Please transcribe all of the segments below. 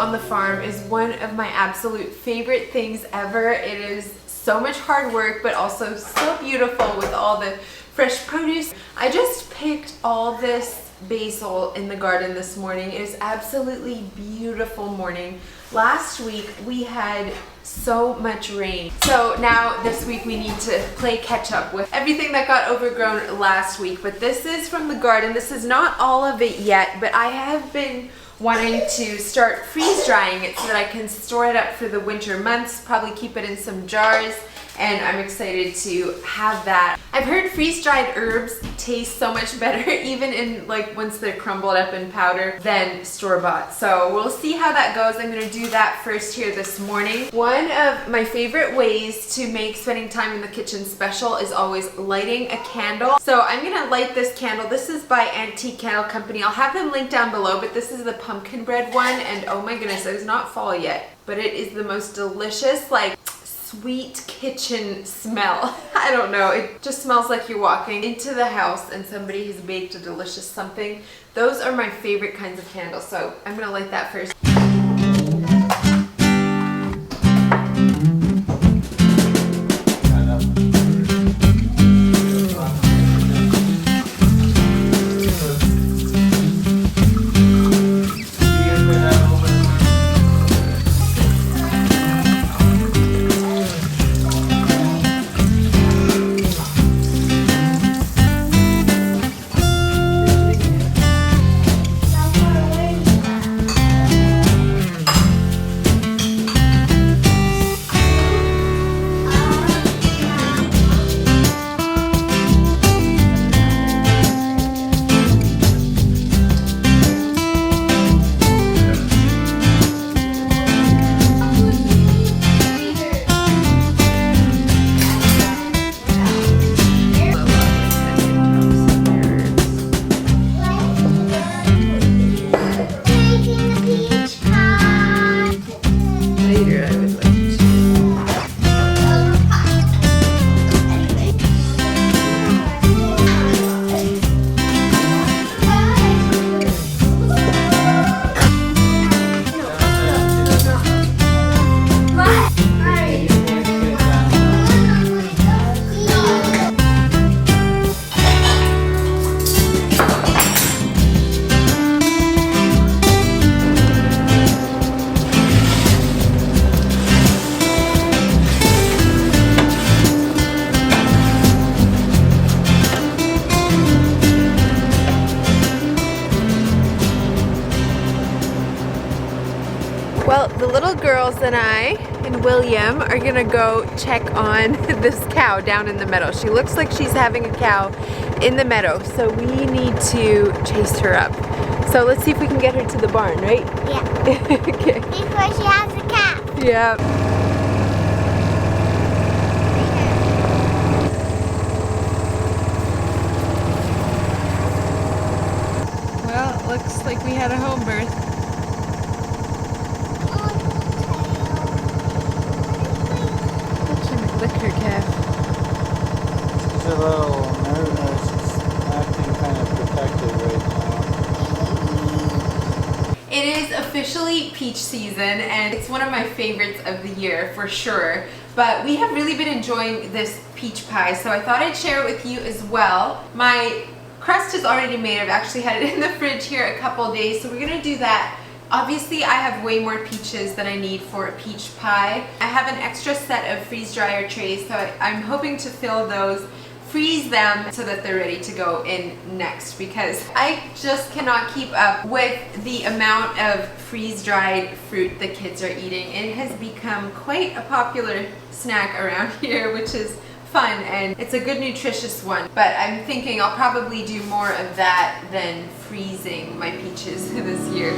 on the farm is one of my absolute favorite things ever. It is so much hard work, but also so beautiful with all the fresh produce. I just picked all this basil in the garden this morning. It is absolutely beautiful morning. Last week we had so much rain. So now this week we need to play catch up with everything that got overgrown last week. But this is from the garden. This is not all of it yet, but I have been wanting to start freeze drying it so that I can store it up for the winter months, probably keep it in some jars, and I'm excited to have that. I've heard freeze-dried herbs taste so much better, even in like once they're crumbled up in powder, than store-bought. So we'll see how that goes. I'm gonna do that first here this morning. One of my favorite ways to make spending time in the kitchen special is always lighting a candle. So I'm gonna light this candle. This is by Antique Candle Company. I'll have them linked down below, but this is the pumpkin bread one, and oh my goodness, it is not fall yet, but it is the most delicious, like, sweet kitchen smell. I don't know, it just smells like you're walking into the house and somebody has baked a delicious something. Those are my favorite kinds of candles, so I'm gonna light that first. Well, the little girls and I and William are gonna go check on this cow down in the meadow. She looks like she's having a cow in the meadow, so we need to chase her up. So let's see if we can get her to the barn, right? Yeah. Okay. Before she has a calf. Yeah. Well, it looks like we had a home birth. Lick her calf. She's a little nervous. She's acting kind of protective right now. It is officially peach season, and it's one of my favorites of the year for sure. But we have really been enjoying this peach pie, so I thought I'd share it with you as well. My crust is already made. I've actually had it in the fridge here a couple days, so we're gonna do that. Obviously, I have way more peaches than I need for a peach pie. I have an extra set of freeze dryer trays, so I'm hoping to fill those, freeze them so that they're ready to go in next, because I just cannot keep up with the amount of freeze-dried fruit the kids are eating. It has become quite a popular snack around here, which is fun, and it's a good nutritious one. But I'm thinking I'll probably do more of that than freezing my peaches this year.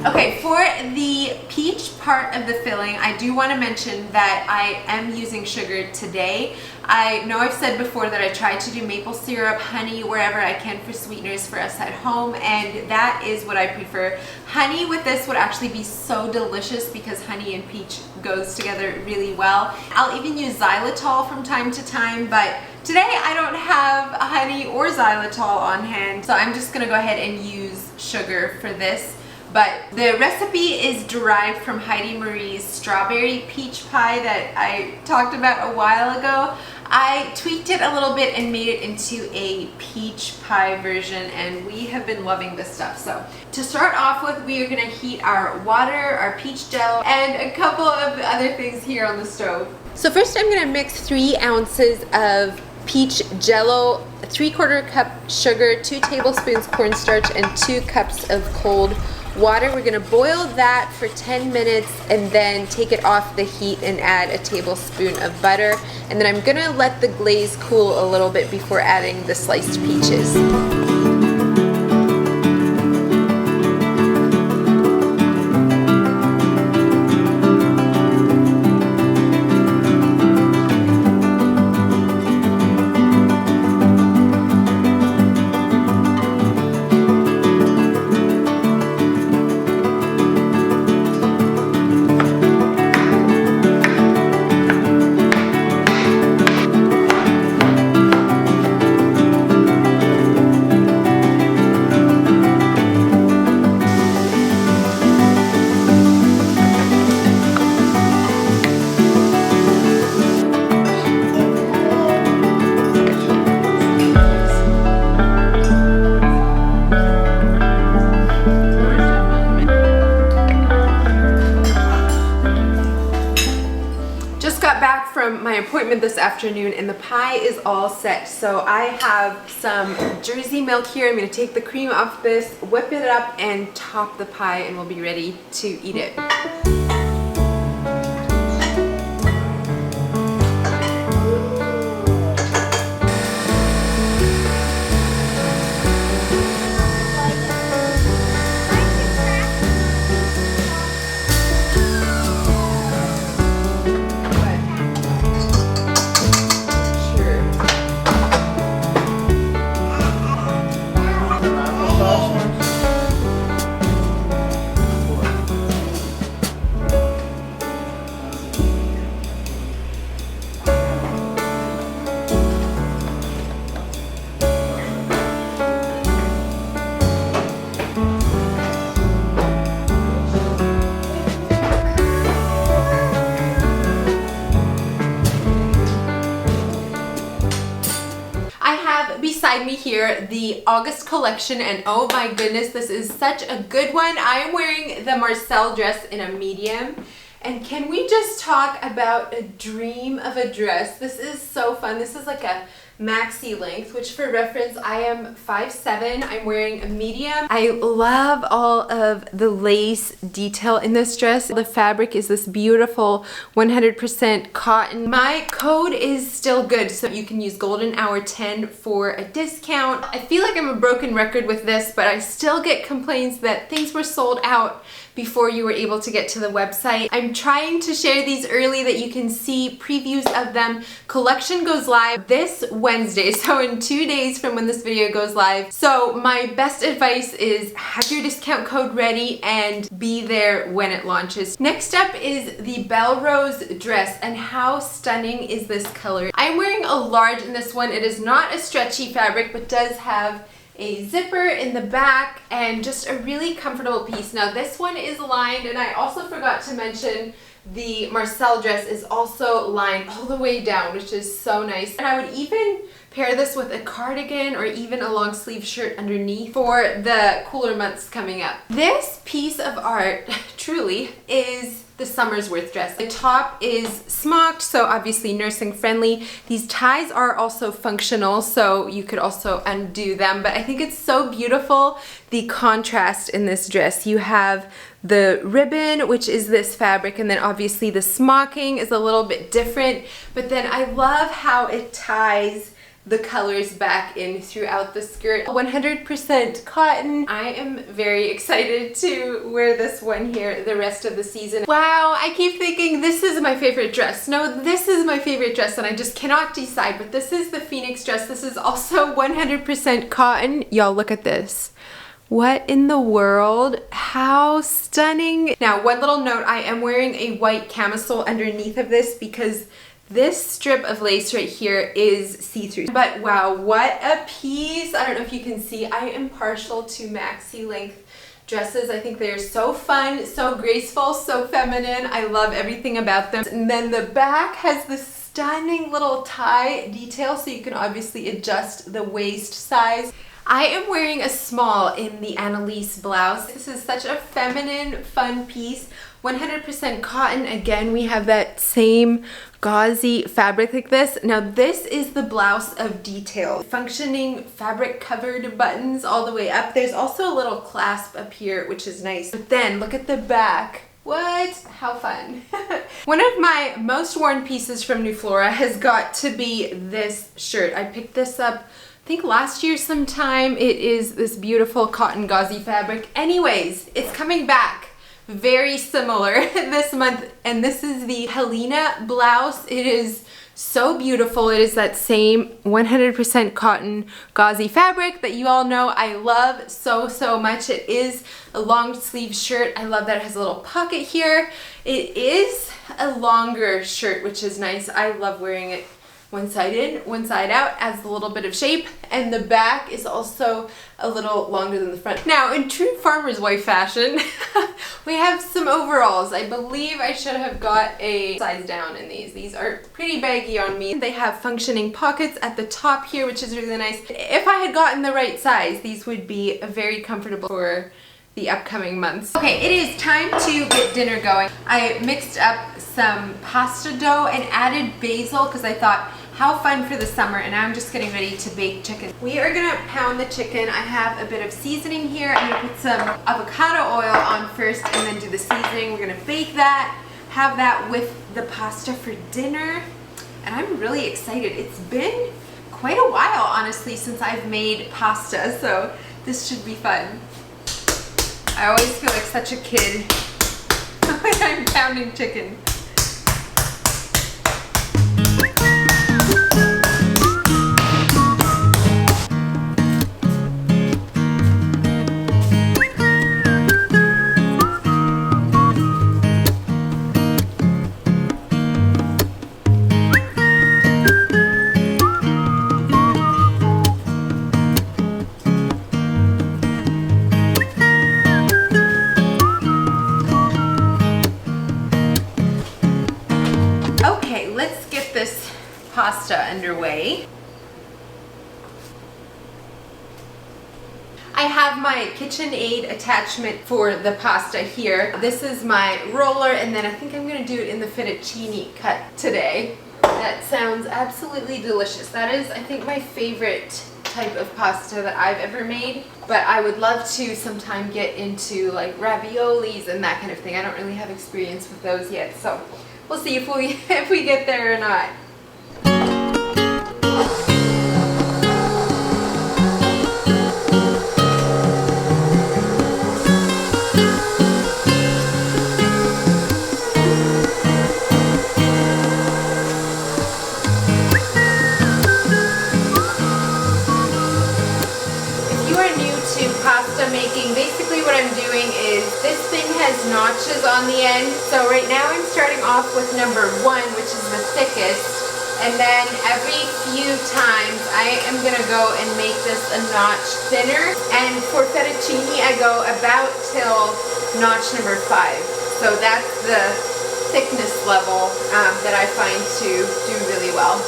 Okay, for the peach part of the filling, I do want to mention that I am using sugar today. I know I've said before that I try to do maple syrup, honey, wherever I can for sweeteners for us at home, and that is what I prefer. Honey with this would actually be so delicious because honey and peach goes together really well. I'll even use xylitol from time to time, but today I don't have honey or xylitol on hand, so I'm just gonna go ahead and use sugar for this. But the recipe is derived from Heidi Marie's strawberry peach pie that I talked about a while ago. I tweaked it a little bit and made it into a peach pie version, and we have been loving this stuff. So to start off with, we are gonna heat our water, our peach jello, and a couple of other things here on the stove. So first I'm gonna mix 3 ounces of peach jello, 3/4 cup sugar, 2 tablespoons cornstarch, and 2 cups of cold water. We're gonna boil that for 10 minutes and then take it off the heat and add a tablespoon of butter. And then I'm gonna let the glaze cool a little bit before adding the sliced peaches. My appointment this afternoon and the pie is all set. So I have some Jersey milk here. I'm going to take the cream off this, whip it up, and top the pie, and we'll be ready to eat it. Beside me here the August collection, and oh my goodness, this is such a good one. I am wearing the Marseille dress in a medium, and can we just talk about a dream of a dress? This is so fun. This is like a maxi length, which for reference, I am 5'7". I'm wearing a medium. I love all of the lace detail in this dress. The fabric is this beautiful 100% cotton. My code is still good, so you can use Golden Hour 10 for a discount. I feel like I'm a broken record with this, but I still get complaints that things were sold out before you were able to get to the website. I'm trying to share these early that you can see previews of them. Collection goes live this Wednesday, so in 2 days from when this video goes live. So my best advice is have your discount code ready and be there when it launches. Next up is the Bellerose Dress, and how stunning is this color? I'm wearing a large in this one. It is not a stretchy fabric, but does have a zipper in the back and just a really comfortable piece. Now this one is lined, and I also forgot to mention the Marseille dress is also lined all the way down, which is so nice. And I would even pair this with a cardigan or even a long sleeve shirt underneath for the cooler months coming up. This piece of art truly is the Somersworth dress. The top is smocked, so obviously nursing friendly. These ties are also functional, so you could also undo them, but I think it's so beautiful, the contrast in this dress. You have the ribbon, which is this fabric, and then obviously the smocking is a little bit different, but then I love how it ties the colors back in throughout the skirt. 100% cotton. I am very excited to wear this one here the rest of the season. Wow, I keep thinking this is my favorite dress. No, this is my favorite dress and I just cannot decide, but this is the Phoenix dress. This is also 100% cotton. Y'all look at this. What in the world? How stunning. Now, one little note, I am wearing a white camisole underneath of this because this strip of lace right here is see-through. But wow, what a piece. I don't know if you can see, I am partial to maxi length dresses. I think they're so fun, so graceful, so feminine. I love everything about them. And then the back has this stunning little tie detail, so you can obviously adjust the waist size. I am wearing a small in the Annelise Blouse. This is such a feminine, fun piece. 100% cotton. Again, we have that same gauzy fabric like this. Now this is the blouse of detail. Functioning fabric covered buttons all the way up. There's also a little clasp up here, which is nice. But then look at the back. What? How fun. One of my most worn pieces from neuflora has got to be this shirt. I picked this up I think last year sometime. It is this beautiful cotton gauzy fabric. Anyways, it's coming back very similar this month, and this is the Helena Blouse. It is so beautiful. It is that same 100% cotton gauzy fabric that you all know I love so much. It is a long sleeve shirt. I love that it has a little pocket here. It is a longer shirt, which is nice. I love wearing it one side in, one side out, adds a little bit of shape, and the back is also a little longer than the front. Now, in true farmer's wife fashion, we have some overalls. I believe I should have got a size down in these. These are pretty baggy on me. They have functioning pockets at the top here, which is really nice. If I had gotten the right size, these would be very comfortable for the upcoming months. Okay, it is time to get dinner going. I mixed up some pasta dough and added basil because I thought, how fun for the summer, and now I'm just getting ready to bake chicken. We are gonna pound the chicken. I have a bit of seasoning here. I'm gonna put some avocado oil on first and then do the seasoning. We're gonna bake that, have that with the pasta for dinner, and I'm really excited. It's been quite a while, honestly, since I've made pasta, so this should be fun. I always feel like such a kid when I'm pounding chicken. Pasta underway. I have my KitchenAid attachment for the pasta here. This is my roller, and then I think I'm gonna do it in the fettuccine cut today. That sounds absolutely delicious. That is, I think, my favorite type of pasta that I've ever made, but I would love to sometime get into like raviolis and that kind of thing. I don't really have experience with those yet, so we'll see if we get there or not. Making, basically what I'm doing is this thing has notches on the end, so right now I'm starting off with number 1, which is the thickest, and then every few times I am gonna go and make this a notch thinner, and for fettuccine I go about till notch number 5, so that's the thickness level that I find to do really well.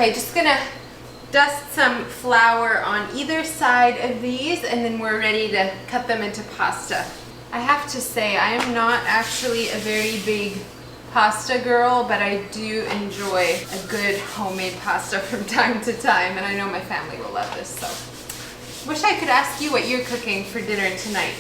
Okay, just gonna dust some flour on either side of these, and then we're ready to cut them into pasta. I have to say, I am not actually a very big pasta girl, but I do enjoy a good homemade pasta from time to time, and I know my family will love this, so. Wish I could ask you what you're cooking for dinner tonight.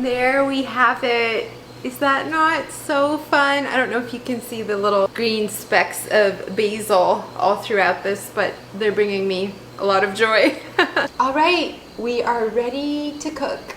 There we have it. Is that not so fun? I don't know if you can see the little green specks of basil all throughout this, but they're bringing me a lot of joy. All right, we are ready to cook.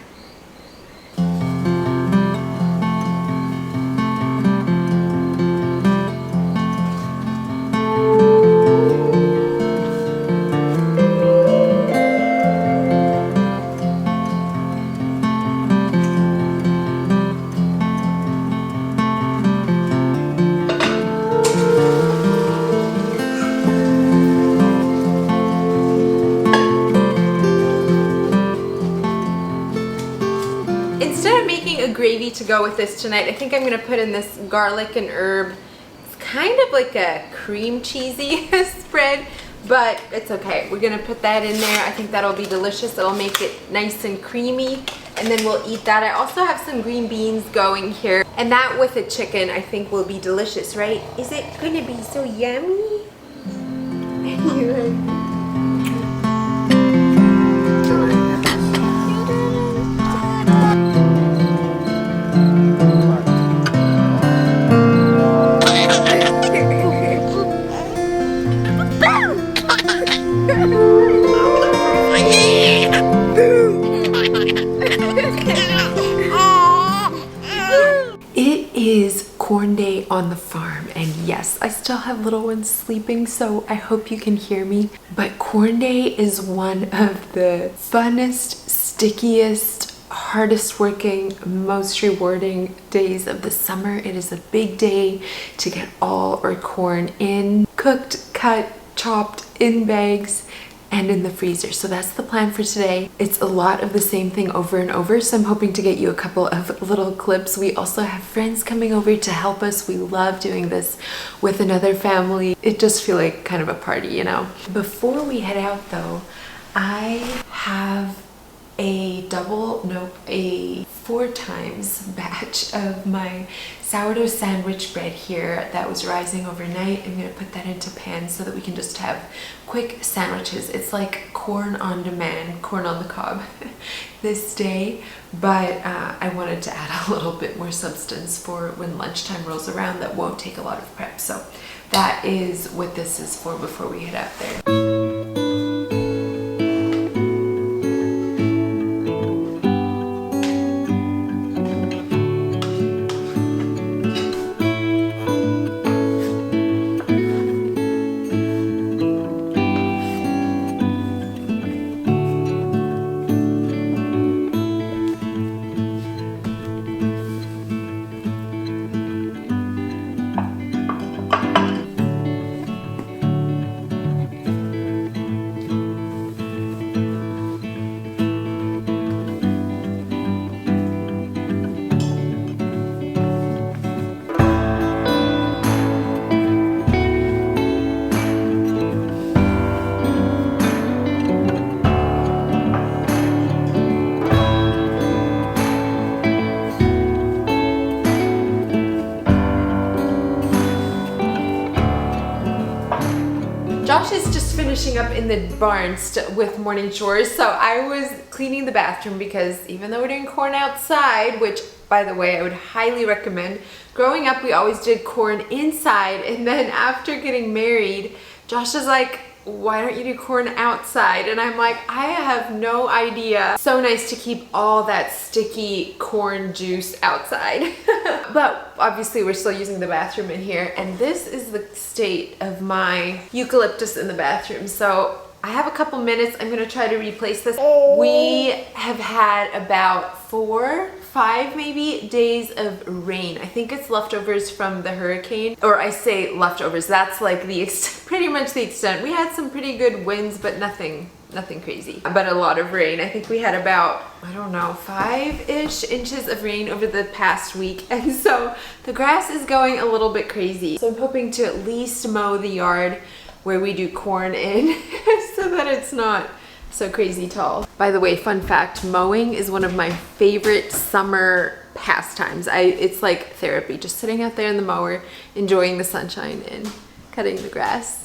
Gravy to go with this tonight. I think I'm gonna put in this garlic and herb. It's kind of like a cream cheesy spread, but it's okay. We're gonna put that in there. I think that'll be delicious. It'll make it nice and creamy, and then we'll eat that. I also have some green beans going here, and that with a chicken I think will be delicious, right? Is it gonna be so yummy? Corn day on the farm, and yes, I still have little ones sleeping, so I hope you can hear me, but corn day is one of the funnest, stickiest, hardest working, most rewarding days of the summer. It is a big day to get all our corn in, cooked, cut, chopped, in bags, and in the freezer. So that's the plan for today. It's a lot of the same thing over and over, so I'm hoping to get you a couple of little clips. We also have friends coming over to help us. We love doing this with another family. It just feels like kind of a party, you know. Before we head out though, I have a 4 times batch of my sourdough sandwich bread here that was rising overnight. I'm gonna put that into pan so that we can just have quick sandwiches. It's like corn on demand, corn on the cob this day, but I wanted to add a little bit more substance for when lunchtime rolls around that won't take a lot of prep. So that is what this is for before we head out there. Josh is just finishing up in the barn with morning chores, so I was cleaning the bathroom because even though we're doing corn outside, which by the way I would highly recommend, growing up we always did corn inside, and then after getting married, Josh is like, why don't you do corn outside? And I'm like, I have no idea. So nice to keep all that sticky corn juice outside. But obviously we're still using the bathroom in here, and this is the state of my eucalyptus in the bathroom. So I have a couple minutes. I'm gonna try to replace this. We have had about 4, 5 maybe days of rain. I think it's leftovers from the hurricane, or I say leftovers, that's like the extent pretty much the extent. We had some pretty good winds, but nothing crazy. But a lot of rain. I think we had about, I don't know, 5-ish inches of rain over the past week. And so the grass is going a little bit crazy. So I'm hoping to at least mow the yard where we do corn in so that it's not so crazy tall. By the way, fun fact, mowing is one of my favorite summer pastimes. It's like therapy, just sitting out there in the mower, enjoying the sunshine and cutting the grass.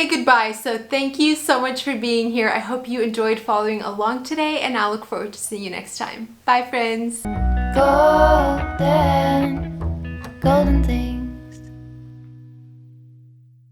Goodbye. So thank you so much for being here. I hope you enjoyed following along today, and I look forward to seeing you next time. Bye, friends. Golden, golden